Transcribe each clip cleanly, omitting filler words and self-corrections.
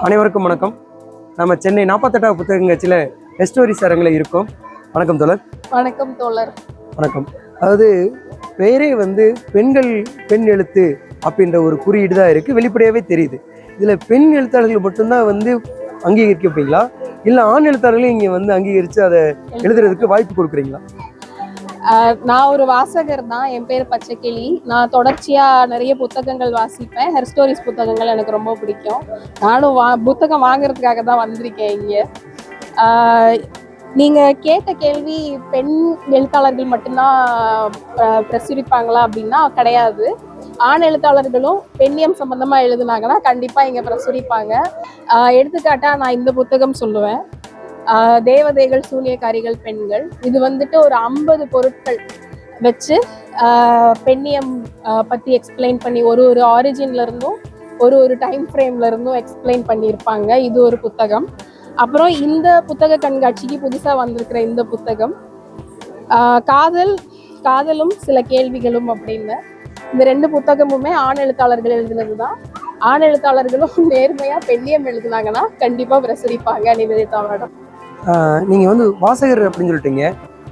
அனைவருக்கும் வணக்கம். நம்ம சென்னை 48வது புத்தக கண்காட்சியில் ஸ்டோரிஸ் அரங்கில் இருக்கோம். வணக்கம் தோழர். வணக்கம் தோழர். வணக்கம். அதாவது பெயரே பெண் எழுத்து அப்படின்ற ஒரு குறியீடு தான் இருக்குது, வெளிப்படையாகவே தெரியுது. இதில் பெண் எழுத்தாளர்கள் மட்டும்தான் அங்கீகரிக்கப்பீங்களா, இல்லை ஆண் எழுத்தாளர்களும் இங்கே அங்கீகரித்து அதை எழுதுறதுக்கு வாய்ப்பு கொடுக்குறீங்களா? நான் ஒரு வாசகர் தான். என் பேர் பச்சைக்கிளி. நான் தொடர்ச்சியாக நிறைய புத்தகங்கள் வாசிப்பேன். ஹெர்ஸ்டோரிஸ் புத்தகங்கள் எனக்கு ரொம்ப பிடிக்கும். நானும் புத்தகம் வாங்குறதுக்காக தான் வந்திருக்கேன் இங்கே. நீங்கள் கேட்ட கேள்வி பெண் எழுத்தாளர்கள் மட்டும்தான் பிரசுரிப்பாங்களா அப்படின்னா கிடையாது. ஆண் எழுத்தாளர்களும் பெண்ணியம் சம்பந்தமாக எழுதுனாங்கன்னா கண்டிப்பாக இங்கே பிரசுரிப்பாங்க. எடுத்துக்காட்டாக நான் இந்த புத்தகம் சொல்லுவேன், தேவதைகள் சூனியக்காரிகள் பெண்கள். இது ஒரு 50 பொருட்கள் வச்சு பெண்ணியம் பற்றி எக்ஸ்பிளைன் பண்ணி ஒரு ஆரிஜின்ல இருந்தும் ஒரு டைம் ஃப்ரேம்ல இருந்தும் எக்ஸ்பிளைன் பண்ணியிருப்பாங்க. இது ஒரு புத்தகம். அப்புறம் இந்த புத்தக கண்காட்சிக்கு புதுசாக வந்திருக்கிற இந்த புத்தகம் காதலும் சில கேள்விகளும் அப்படின்னு. இந்த 2 புத்தகமுமே ஆண் எழுத்தாளர்கள் எழுதுனது தான். ஆண் எழுத்தாளர்களும் நேர்மையா பெண்ணியம் எழுதுனாங்கன்னா கண்டிப்பா பிரசுரிப்பாங்க. நிவேதிதா மேடம், நீங்க வாசகர் அப்படின்னு சொல்லிட்டீங்க.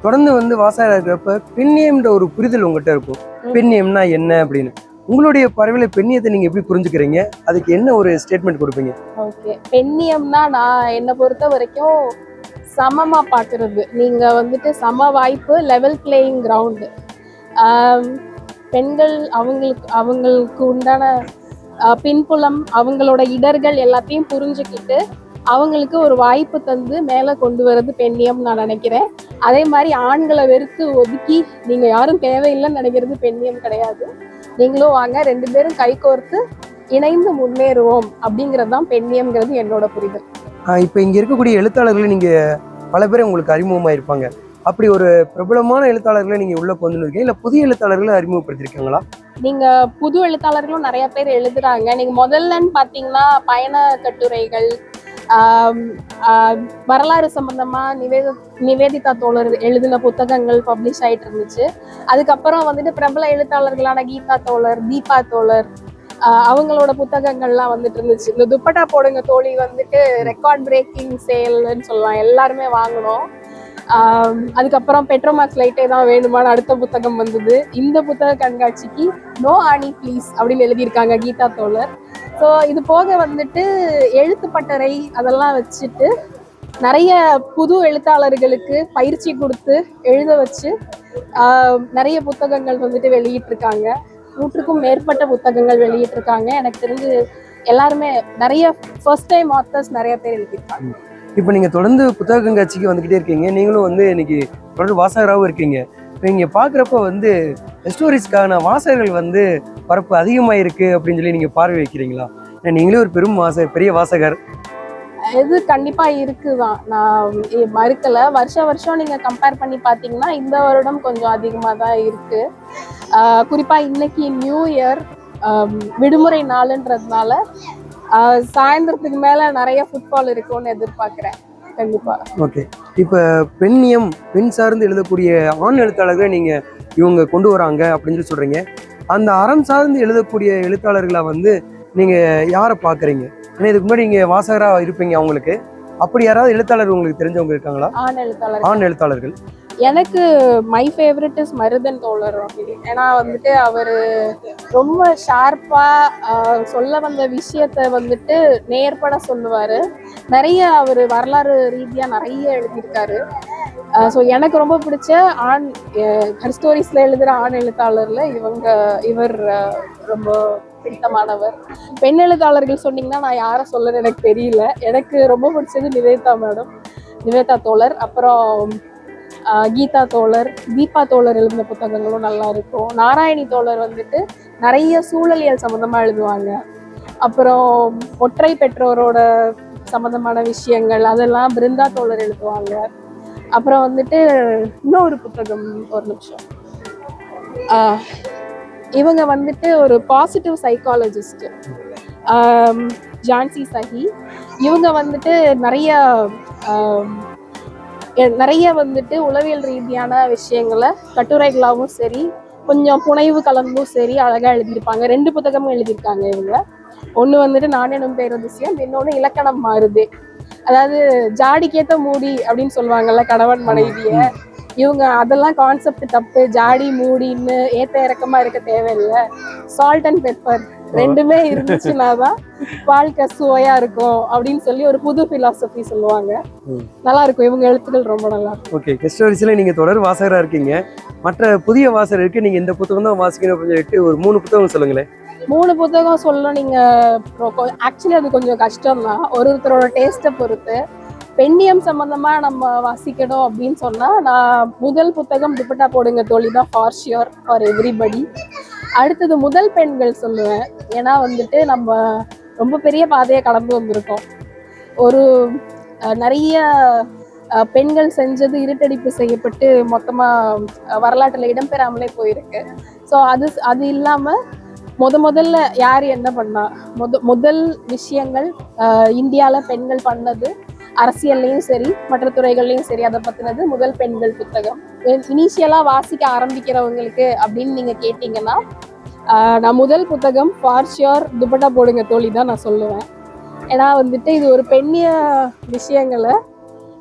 தொடர்ந்து வாசகர் இருக்கிறப்ப பெண்ணியம்ன்ற ஒரு புரிதல் உங்ககிட்ட இருக்கும். பெண்ணியம்னா என்ன அப்படின்னு உங்களுடைய பார்வையில பெண்ணியத்தை நீங்க எப்படி புரிஞ்சுக்கிறீங்க? அதுக்கு என்ன ஒரு ஸ்டேட்மெண்ட் கொடுப்பீங்க? ஓகே, பெண்ணியம்னா நான் என்னை பொறுத்த வரைக்கும் சமமா பாக்குறது. நீங்க சம வாய்ப்பு, லெவல் பிளேயிங் கிரவுண்டு. பெண்கள் அவங்களுக்கு உண்டான பின்புலம், அவங்களோட இடர்கள் எல்லாத்தையும் புரிஞ்சுக்கிட்டு அவங்களுக்கு ஒரு வாய்ப்பு தந்து மேலே கொண்டு வர்றது பெண்ணியம் நான் நினைக்கிறேன். அதே மாதிரி ஆண்களை வெறுத்து ஒதுக்கி நீங்க யாரும் தேவையில்லைன்னு நினைக்கிறது பெண்ணியம் கிடையாது. நீங்களும் வாங்க, 2 பேரும் கைகோர்த்து இணைந்து முன்னேறுவோம் அப்படிங்கிறது தான் பெண்ணியம்ங்கிறது என்னோட புரிதல். இப்போ இங்க இருக்கக்கூடிய எழுத்தாளர்கள் நீங்க பல பேர் உங்களுக்கு அறிமுகமாக இருப்பாங்க. அப்படி ஒரு பிரபலமான எழுத்தாளர்களை நீங்க உள்ள கொண்டு இருக்கீங்க, இல்லை புதிய எழுத்தாளர்களை அறிமுகப்படுத்திருக்கீங்களா? நீங்க புது எழுத்தாளர்களும் நிறைய பேர் எழுதுறாங்க. நீங்க முதல்லன்னு பாத்தீங்கன்னா பயண கட்டுரைகள், வரலாறு சம்பந்தமா நிவேதிதா தோழர் எழுதின புத்தகங்கள் பப்ளிஷ் ஆயிட்டு இருந்துச்சு. அதுக்கப்புறம் பிரபல எழுத்தாளர்களான கீதா தோழர், தீபா தோழர், அவங்களோட புத்தகங்கள்லாம் இருந்துச்சு. இந்த துப்பட்டா போடுங்க தோழி ரெக்கார்ட் பிரேக்கிங் சேல்னு சொல்லலாம், எல்லாருமே வாங்கணும். அதுக்கப்புறம் பெட்ரோமாக்ஸ் லைட்டே தான் வேணுமான அடுத்த புத்தகம் வந்தது. இந்த புத்தக கண்காட்சிக்கு நோ ஆனி ப்ளீஸ் அப்படின்னு எழுதியிருக்காங்க கீதா தோழர். ஸோ இது போக எழுத்து பட்டறை அதெல்லாம் வச்சுட்டு நிறைய புது எழுத்தாளர்களுக்கு பயிற்சி கொடுத்து எழுத வச்சு நிறைய புத்தகங்கள் வெளியிட்டிருக்காங்க. 100க்கும் மேற்பட்ட புத்தகங்கள் வெளியிட்டிருக்காங்க. எனக்கு தெரிஞ்சு எல்லாருமே நிறைய ஃபர்ஸ்ட் டைம் ஆத்தர்ஸ் நிறைய பேர் எழுதியிருக்காங்க. இப்போ நீங்கள் தொடர்ந்து புத்தக கண்காட்சிக்கு வந்துக்கிட்டே இருக்கீங்க, நீங்களும் இன்னைக்கு தொடர்ந்து வாசகராகவும் இருக்கீங்க. இப்போ இங்கே பார்க்குறப்ப ஸ்டோரிஸ்க்கான வாசகர்கள் பரப்பு அதிகமாக இருக்குது அப்படின்னு சொல்லி நீங்கள் பார்வை வைக்கிறீங்களா? நீங்களே ஒரு பெரிய வாசகர். இது கண்டிப்பாக இருக்குதான், நான் மறுக்கலை. வருஷம் நீங்கள் கம்பேர் பண்ணி பார்த்தீங்கன்னா இந்த வருடம் கொஞ்சம் அதிகமாக தான் இருக்குது. குறிப்பாக இன்னைக்கு நியூ இயர் விடுமுறை நாளுன்றதுனால சாயந்தரத்துக்கு மேல நிறைய ஃபுட்பால் இருக்கும்னு எதிர்பார்க்கிறேன். கண்டிப்பா. ஓகே, இப்போ பெண் சார்ந்து எழுதக்கூடிய ஆண் எழுத்தாளர்களை நீங்க இவங்க கொண்டு வராங்க அப்படின்னு சொல்றீங்க. அந்த அறம் சார்ந்து எழுதக்கூடிய எழுத்தாளர்களை நீங்க யாரை பாக்குறீங்க? ஏன்னா இதுக்கு முன்னாடி நீங்க வாசகரா இருப்பீங்க, அவங்களுக்கு அப்படி யாராவது எழுத்தாளர் உங்களுக்கு தெரிஞ்சவங்க இருக்காங்களா? ஆண் எழுத்தாளர்கள் எனக்கு மை ஃபேவரட் இஸ் மருதன் தோழர். ஏன்னா அவர் ரொம்ப ஷார்ப்பா சொல்ல வந்த விஷயத்த நேர்பட சொல்லுவாரு. நிறைய அவர் வரலாறு ரீதியா நிறைய எழுதியிருக்காரு. ஸோ எனக்கு ரொம்ப பிடிச்ச ஆண் ஹெர்ஸ்டோரிஸ்ல எழுதுற ஆண் எழுத்தாளர்ல இவர் ரொம்ப பிடித்தமானவர். பெண் எழுத்தாளர்கள் சொன்னீங்கன்னா நான் யாரை சொல்லணும்னு எனக்கு தெரியல. எனக்கு ரொம்ப பிடிச்சது நிவேதிதா தோழர், அப்புறம் கீதா தோழர், தீபா தோழர் எழுதின புத்தகங்களும் நல்லா இருக்கும். நாராயணி தோழர் நிறைய சூழலியல் சம்பந்தமா எழுதுவாங்க. அப்புறம் ஒற்றை பெற்றோரோட சம்பந்தமான விஷயங்கள் அதெல்லாம் பிருந்தா தோழர் எழுதுவாங்க. அப்புறம் இன்னொரு புத்தகம், ஒரு நிமிஷம், இவங்க ஒரு பாசிட்டிவ் சைக்காலஜிஸ்ட், ஜான்சி சஹி. இவங்க நிறைய உளவியல் ரீதியான விஷயங்களை கட்டுரைகளாகவும் சரி, கொஞ்சம் புனைவு கலந்தும் சரி அழகா எழுதியிருப்பாங்க. 2 புத்தகமும் எழுதியிருக்காங்க இவங்க. ஒண்ணு வந்துட்டு நான் எனும் பேரதிசயம், இன்னொன்னு இலக்கணம் மாறுதே. அதாவது ஜாடிக்கேத்த மூடி அப்படின்னு சொல்லுவாங்கல்ல கணவன் மனைவிய. இவங்க அதெல்லாம் கான்செப்ட் தப்பு. ஜாடி மூடின்னு ஏத்த இறக்கமா இருக்க தேவையில்லை. சால்ட் அண்ட் பெப்பர் ரெண்டுமே இருந்துச்சுன்னா தான் வாழ்க்கை சுவையா இருக்கும் அப்படின்னு சொல்லி ஒரு புது பிலாசபி சொல்லுவாங்க. நல்லா இருக்கும். இவங்க எழுத்துக்கள் ரொம்ப நல்லா இருக்கும். ஓகே, ஹிஸ்டாரிக்ஸ்ல நீங்க தொடர் வாசகரா இருக்கீங்க. மற்ற புதிய வாசகருக்கு நீங்க இந்த புத்தகம் தான் வாசிக்கணும் அப்படின்னு சொல்லிட்டு ஒரு 3 புத்தகம் சொல்லுங்களேன். 3 புத்தகம் சொல்ல நீங்க ஆக்சுவலி அது கொஞ்சம் கஷ்டம் தான், ஒருத்தரோட டேஸ்ட்டை பொறுத்து. பெண்ணியம் சம்பந்தமா நம்ம வாசிக்கணும் அப்படின்னு சொன்னா நான் முதல் புத்தகம் துப்பட்டா போடுங்க தோழி தான் ஃபார் ஷியோர் ஃபார் எவ்ரிபடி. அடுத்தது முதல் பெண்கள் சொல்லுவேன். ஏன்னா வந்துட்டு நம்ம ரொம்ப பெரிய பாதையை கடந்து வந்திருக்கோம். ஒரு நிறைய பெண்கள் செஞ்சது இருட்டடிப்பு செய்யப்பட்டு மொத்தமா வரலாற்றுல இடம்பெறாமலே போயிருக்கு. ஸோ அது இல்லாம முதல்ல யார் என்ன பண்ணா, முதல் விஷயங்கள் இந்தியாவில் பெண்கள் பண்ணது, அரசியல்லையும் சரி மற்ற துறைகள்லையும் சரி, அதை பற்றினது முதல் பெண்கள் புத்தகம். இனிஷியலாக வாசிக்க ஆரம்பிக்கிறவங்களுக்கு அப்படின்னு நீங்கள் கேட்டிங்கன்னா நான் முதல் புத்தகம் ஃபார் ஷியோர் துப்பட்டா போடுங்க தோழி தான் நான் சொல்லுவேன். ஏன்னா வந்துட்டு இது ஒரு பெண்ணிய விஷயங்களை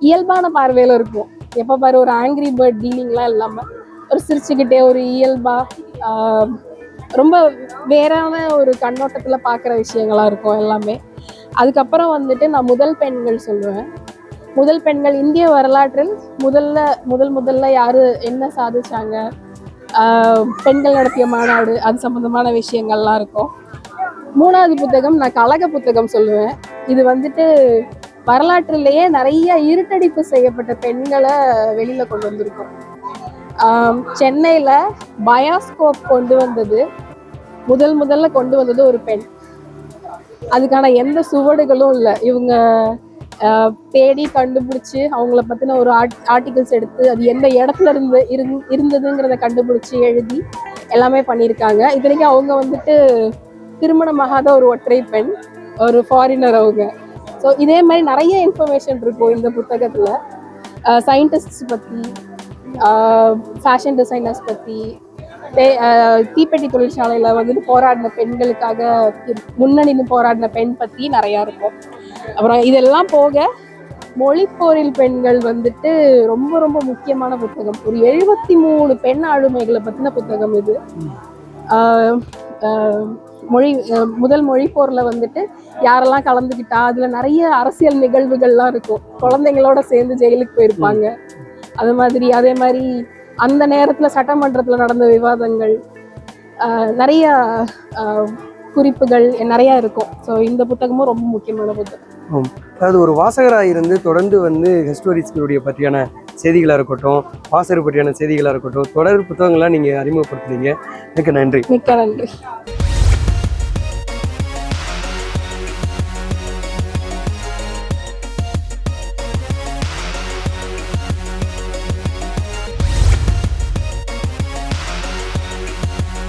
இயல்பான பார்வையில் இருக்கும். எப்போ பாரு ஒரு ஆங்கிரி பேர்ட் டீலிங்லாம் இல்லாமல் ஒரு சிரிச்சுக்கிட்டே ஒரு இயல்பாக ரொம்ப வேறான ஒரு கண்ணோட்டத்தில் பார்க்குற விஷயங்களா இருக்கும் எல்லாமே. அதுக்கப்புறம் வந்துட்டு நான் முதல் பெண்கள் சொல்லுவேன். முதல் பெண்கள் இந்திய வரலாற்றில் முதல்ல யாரு என்ன சாதிச்சாங்க, பெண்கள் நடத்திய மாநாடு, அது சம்பந்தமான விஷயங்கள்லாம் இருக்கும். 3வது புத்தகம் நான் கழக புத்தகம் சொல்லுவேன். இது வந்துட்டு வரலாற்றிலேயே நிறைய இருட்டடிப்பு செய்யப்பட்ட பெண்களை வெளியில கொண்டு வந்திருக்கோம். சென்னையில பயாஸ்கோப் முதல்ல கொண்டு வந்தது ஒரு பெண். அதுக்கான எந்த சுவடுகளும் இல்லை. இவங்க தேடி கண்டுபிடிச்சி அவங்கள பற்றின ஒரு ஆர்டிகிள்ஸ் எடுத்து அது எந்த இடத்துல இருந்ததுங்கிறத கண்டுபிடிச்சி எழுதி எல்லாமே பண்ணியிருக்காங்க. இத்தனைக்கும் அவங்க வந்துட்டு திருமணமாகாத ஒரு ஒற்றை பெண், ஒரு ஃபாரினர் அவங்க. ஸோ இதே மாதிரி நிறைய இன்ஃபர்மேஷன் இருக்கும் இந்த புத்தகத்தில். சயின்டிஸ்ட்ஸ் பற்றி, ஃபேஷன் டிசைனர்ஸ் பற்றி, தீப்பெட்டி தொழிற்சாலையில் வந்துட்டு போராடின பெண்களுக்காக முன்னணின்னு போராடின பெண் பற்றி நிறையா இருக்கும். அப்புறம் இதெல்லாம் போக மொழிப்போரில் பெண்கள் வந்துட்டு ரொம்ப ரொம்ப முக்கியமான புத்தகம். ஒரு 73 பெண் ஆளுமைகளை பற்றின புத்தகம் இது. முதல் மொழிப்போரில் வந்துட்டு யாரெல்லாம் கலந்துக்கிட்டா, அதில் நிறைய அரசியல் நிகழ்வுகள்லாம் இருக்கும். குழந்தைங்களோட சேர்ந்து ஜெயிலுக்கு போயிருப்பாங்க. அதே மாதிரி அந்த நேரத்தில் சட்டமன்றத்தில் நடந்த விவாதங்கள், நிறைய குறிப்புகள் நிறையா இருக்கும். ஸோ இந்த புத்தகமும் ரொம்ப முக்கியமான புத்தகம். அதாவது ஒரு வாசகராக இருந்து தொடர்ந்து வந்து ஹிஸ்டோரிக்ஸ்களுடைய பற்றியான செய்திகளாக இருக்கட்டும், வாசகர் பற்றியான செய்திகளாக இருக்கட்டும், தொடர் புத்தகங்கள்லாம் நீங்கள் அறிமுகப்படுத்துனீங்க. மிக்க நன்றி. மிக்க நன்றி.